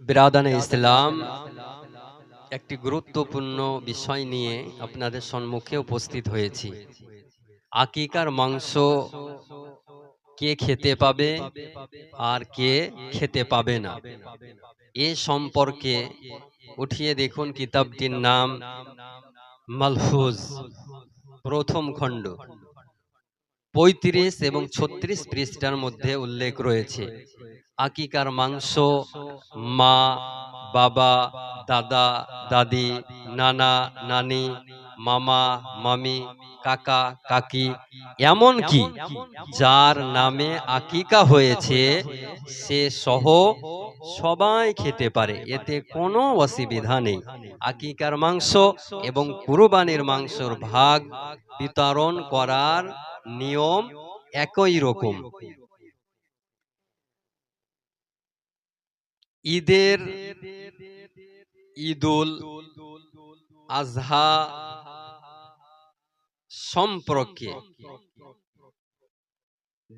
বিরাদানে ইসলাম একটি গুরুত্বপূর্ণ বিষয় নিয়ে আপনাদের সম্মুখে উপস্থিত হয়েছি। আকিকার মাংস কে খেতে পাবে আর কে খেতে পাবে না, এ সম্পর্কে উঠিয়ে দেখুন কিতাবটির নাম মালফুজ, প্রথম খণ্ড ৩৫ এবং ৩৬ পৃষ্ঠার মধ্যে উল্লেখ রয়েছে। আকিকার মাংস মা, বাবা, দাদা, দাদি, নানা, নানি, মামা, মামি, কাকা, কাকি, এমনকি যার নামে আকিকা হয়েছে সে সহ সবাই খেতে পারে, এতে কোনো অসুবিধা নেই। আকিকার মাংস এবং কুরবানির মাংসর ভাগ বিতরণ করার নিয়ম একই রকম। ঈদের ঈদুল আজহা সম্পর্কে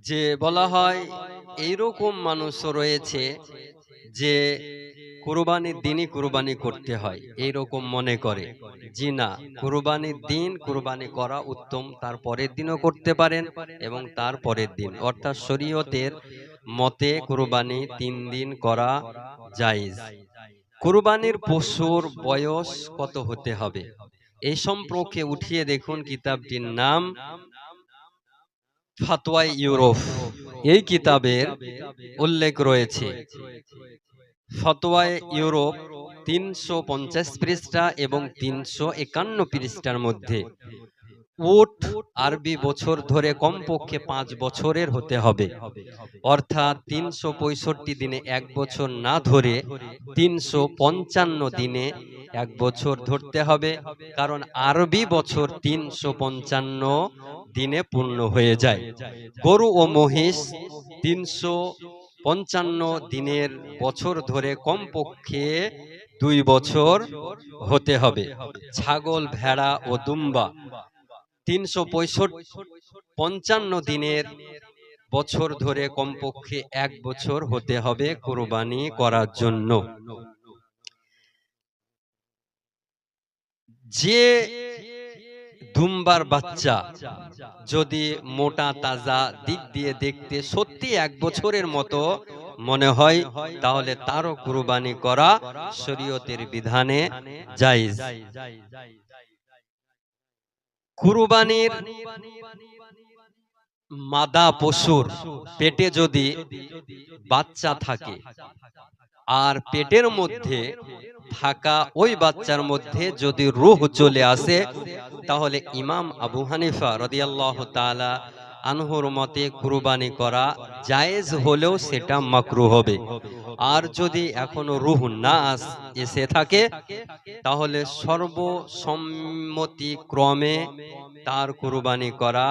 যে বলা হয়, এইরকম মানুষও রয়েছে যে কুরবানির দিনই কুরবানি করতে হয়, এইরকম মনে করে। জি না, কুরবানির দিন কুরবানি করা উত্তম, তার পরের দিনও করতে পারেন এবং তার পরের দিন, অর্থাৎ শরীয়তের মতে কুরবানি ৩ দিন করা জায়েজ। কুরবানির পশুর বয়স কত হতে হবে, এই সম্পর্কে উঠিয়ে দেখুন কিতাবটির নাম ফাতওয়ায়ে ইউরোপ। এই কিতাবের উল্লেখ রয়েছে ফতোয়ায়ে ইউরোপ ৩৫০ পৃষ্ঠা এবং ৩৫১ পৃষ্ঠার মধ্যে উট আরবি বছর ধরে কমপক্ষে ৫ বছরের হতে হবে, অর্থাৎ ৩৬৫ দিনে ১ বছর না ধরে ৩৫৫ দিনে ১ বছর ধরতে হবে, কারণ আরবি বছর ৩৫৫ দিনে পূর্ণ হয়ে যায়। গরু ও মহিষ ৩৫৫ দিনের বছর ধরে কমপক্ষে ২ বছর হতে হবে। ছাগল, ভেড়া ও দুম্বা ৩৫৫ দিনের বছর ধরে কমপক্ষে ১ বছর হতে হবে কুরবানি করার জন্য। যে দুম্বার বাচ্চা যদি মোটা তাজা দিক দিয়ে দেখতে সত্যি ১ বছরের মতো মনে হয়, তাহলে তারও কুরবানি করা শরীয়তের বিধানে জায়েজ। কুরবানির মাদা পশুর পেটে যদি বাচ্চা থাকে আর পেটের মধ্যে থাকা ওই বাচ্চার মধ্যে যদি রূহ চলে আসে, তাহলে ইমাম আবু হানিফা রাদিয়াল্লাহু তাআলা আনহুর মতে কুরবানি করা জায়েজ হলেও সেটা মাকরুহ হবে। আর যদি এখনো রূহ না এসে থাকে, তাহলে সর্বসম্মতি ক্রমে তার কুরবানি করা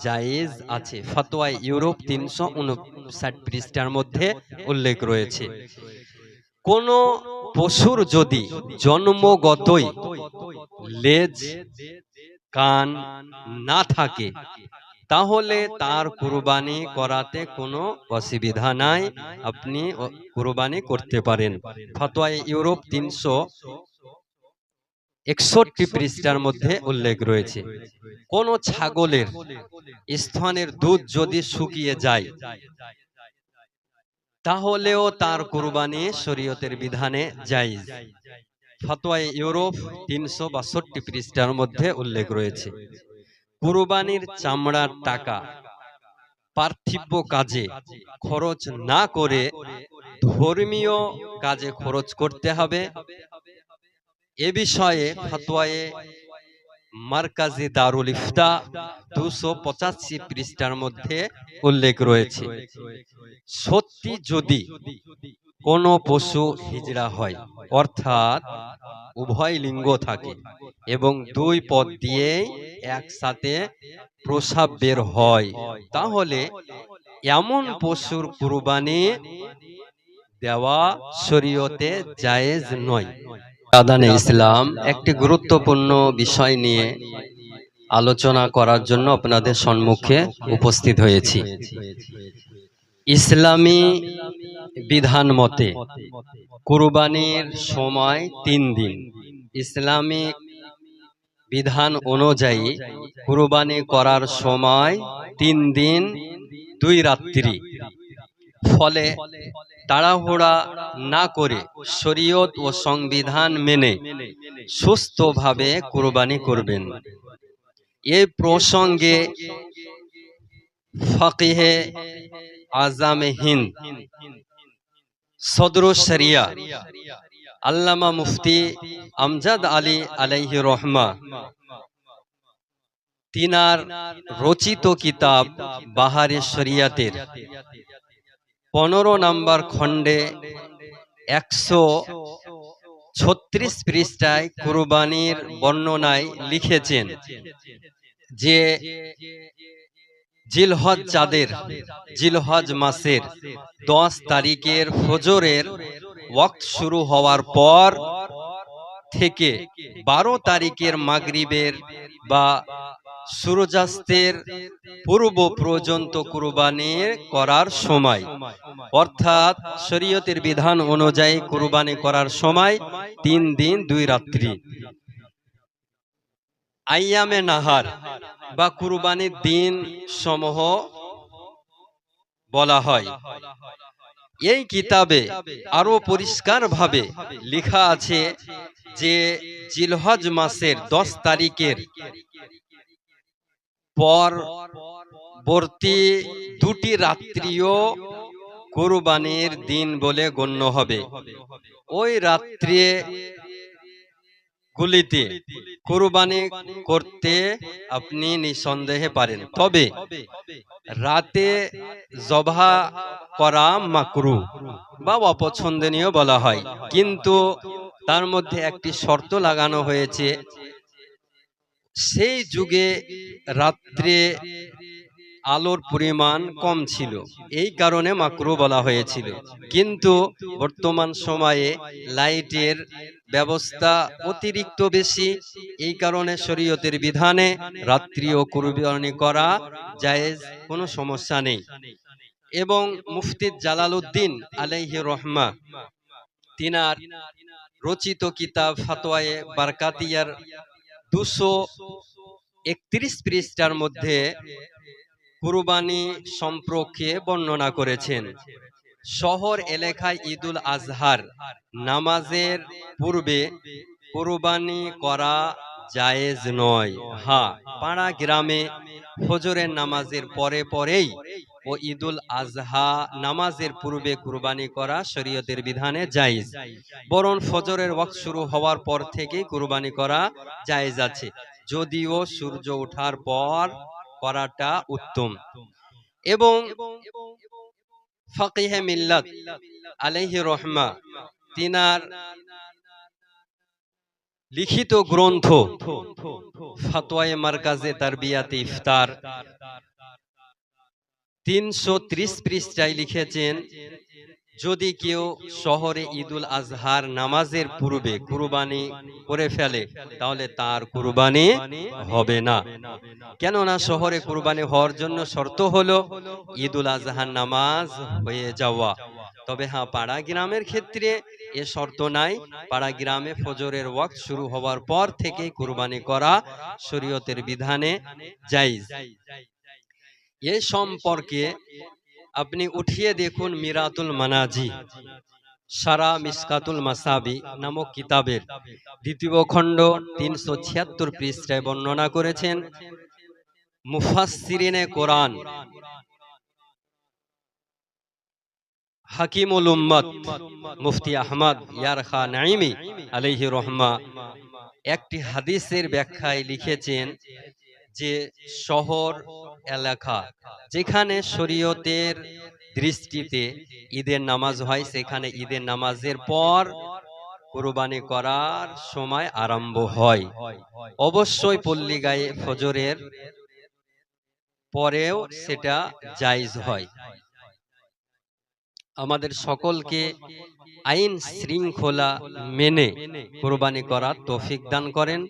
জায়েজ আছে। ফতোয়ায়ে ইউরোপ ৩৫৯ পৃষ্ঠার মধ্যে উল্লেখ রয়েছে। কোন পশুর যদি জন্মগতই লেজ কান না থাকে, তাহলে তার কুরবানি করাতে কোনো অসুবিধা নাই, আপনি কুরবানি করতে পারেন। ফতোয়ায়ে ইউরোপ ৩৬১ পৃষ্ঠার মধ্যে উল্লেখ রয়েছে। কোন ছাগলের স্তনের দুধ যদি শুকিয়ে যায়, তাহলেও তার কুরবানি শরীয়তের বিধানে জায়েজ। ফতোয়ায়ে ইউরোপ ৩৬২ পৃষ্ঠার মধ্যে উল্লেখ রয়েছে। কুরবানির চামড়ার টাকা পার্থিব কাজে খরচ না করে ধর্মীয় কাজে খরচ করতে হবে। এ বিষয়ে ফতোয়ায়ে মারকাজি দারুল ইফতা ২৮৫ পৃষ্ঠার মধ্যে উল্লেখ রয়েছে। সত্যি যদি কোন পশু হিজড়া হয়, অর্থাৎ উভয় লিঙ্গ থাকে এবং ২ পদ দিয়ে একসাথে প্রস্রাব বের হয়, তাহলে এমন পশুর কুরবানি দেওয়া শরীয়তে জায়েজ নয়। আদানে ইসলাম একটি গুরুত্বপূর্ণ বিষয় নিয়ে আলোচনা করার জন্য আপনাদের সম্মুখে উপস্থিত হয়েছি। ইসলামী বিধান মতে কুরবানির সময় 3 দিন। ইসলামিক বিধান অনুযায়ী কুরবানি করার সময় 3 দিন 2 রাত্রি। ফলে তাড়াহুড়া না করে শরীয়ত ও সংবিধান মেনে সুস্থভাবে কুরবানি করবেন। এই প্রসঙ্গে ফাকিহে আজমে হিন্দ সদরুশ শরিয়া আল্লামা মুফতি আমজাদ আলী আলাইহি রহমা তিনার রচিত কিতাব বাহারে শরিয়াতের 15 নম্বর খণ্ডে 136 পৃষ্ঠায় কুরবানির বর্ণনায় লিখেছেন যে জিলহজ চাঁদের জিলহজ মাসের 10 তারিখের ফজরের ওয়াক্ত শুরু হওয়ার পর থেকে 12 তারিখের মাগরিবের বা সূর্যাস্তের পূর্ব পর্যন্ত কুরবানি করার সময়, অর্থাৎ শরীয়তের বিধান অনুযায়ী কুরবানি করার সময় 3 দিন 2 রাত্রি। আইয়ামে নাহার বা কুরবানির দিন সমূহ বলা হয়। এই কিতাবে আরো পরিষ্কারভাবে লেখা আছে যে জিলহজ মাসের 10 তারিখের পরবর্তী 2টি রাত্রিও কুরবানির দিন বলে গণ্য হবে। ওই রাত্রে গুলিতে কুরবানি করতে আপনি নিঃসন্দেহে পারেন, তবে রাতে জবাহ করা মাকরুহ বা অপছন্দনীয় বলা হয়। কিন্তু তার মধ্যে একটি শর্ত লাগানো হয়েছে, সেই যুগে রাত্রে আলোর পরিমাণ কম ছিল, এই কারণে মাকরুহ বলা হয়েছিল। কিন্তু বর্তমান সময়ে লাইটের ব্যবস্থা অতিরিক্ত বেশি, এই কারণে শরীয়তের বিধানে রাত্রিও কুরবানি করা জায়েজ, কোনো সমস্যা নেই। এবং মুফতি জালালউদ্দিন আলাইহি রহমা তিনার রচিত কিতাব ফাতওয়ায়ে বারকাতিয়ার 231 পৃষ্ঠার মধ্যে কুরবানি সম্পর্কে বর্ণনা করেছেন। শহর এলাকায় ঈদুল আজহার নামাজের পূর্বে কুরবানি করা জায়েজ নয়। হ্যাঁ, পাড়া গ্রামে ফজরের নামাজের পরেই ও ঈদুল আজহা নামাজের পূর্বে কুরবানি করা শরীয়তের বিধানে জায়েজ। বরং ফজরের ওয়াক্ত শুরু হওয়ার পর থেকে কুরবানি করা জায়েজ আছে, যদিও সূর্য ওঠার পর করাটা উত্তম। এবং ফাকিহে মিল্লাত আলাইহি রহমা তিনার লিখিত গ্রন্থ ফাতওয়ায়ে মারকাজে তারবিয়াতে ইফতার 330 পৃষ্ঠায় লিখেছেন, যদি কেউ শহরে ঈদুল আজহার নামাজের পূর্বে কুরবানি করে ফেলে তাহলে তার কুরবানি হবে না। কেননা শহরে কুরবানি হওয়ার জন্য শর্ত হলো ঈদুল আজহার নামাজ হয়ে যাওয়া। তবে হ্যাঁ, পাড়া গ্রামের ক্ষেত্রে এ শর্ত নাই। পাড়া গ্রামে ফজরের ওয়াক্ত শুরু হওয়ার পর থেকে কুরবানি করা শরীয়তের বিধানে জায়েজ। এ সম্পর্কে আপনি উঠিয়ে দেখুন মিরাতুল মানাজি সারা মিসকাতুল মাসাবি নামক কিতাবের 2য় খণ্ড 376 পৃষ্ঠায় বর্ণনা করেছেন মুফাসসিরিনে কোরআন হাকিমুল উম্মত মুফতি আহমদ ইয়ার খা নাইমি আলাইহি রহমা একটি হাদিসের ব্যাখ্যায় লিখেছেন যে শহর এলাকা যেখানে শরীয়তের দৃষ্টিতে ঈদের নামাজ হয়, সেখানে ঈদের নামাজের পর কুরবানি করার সময় আরম্ভ হয়। অবশ্যই পল্লী গায়ে ফজরের পরেও সেটা জায়েজ হয়। আমাদের সকলকে আইন শৃঙ্খলা মেনে কুরবানি করার তৌফিক দান করেন।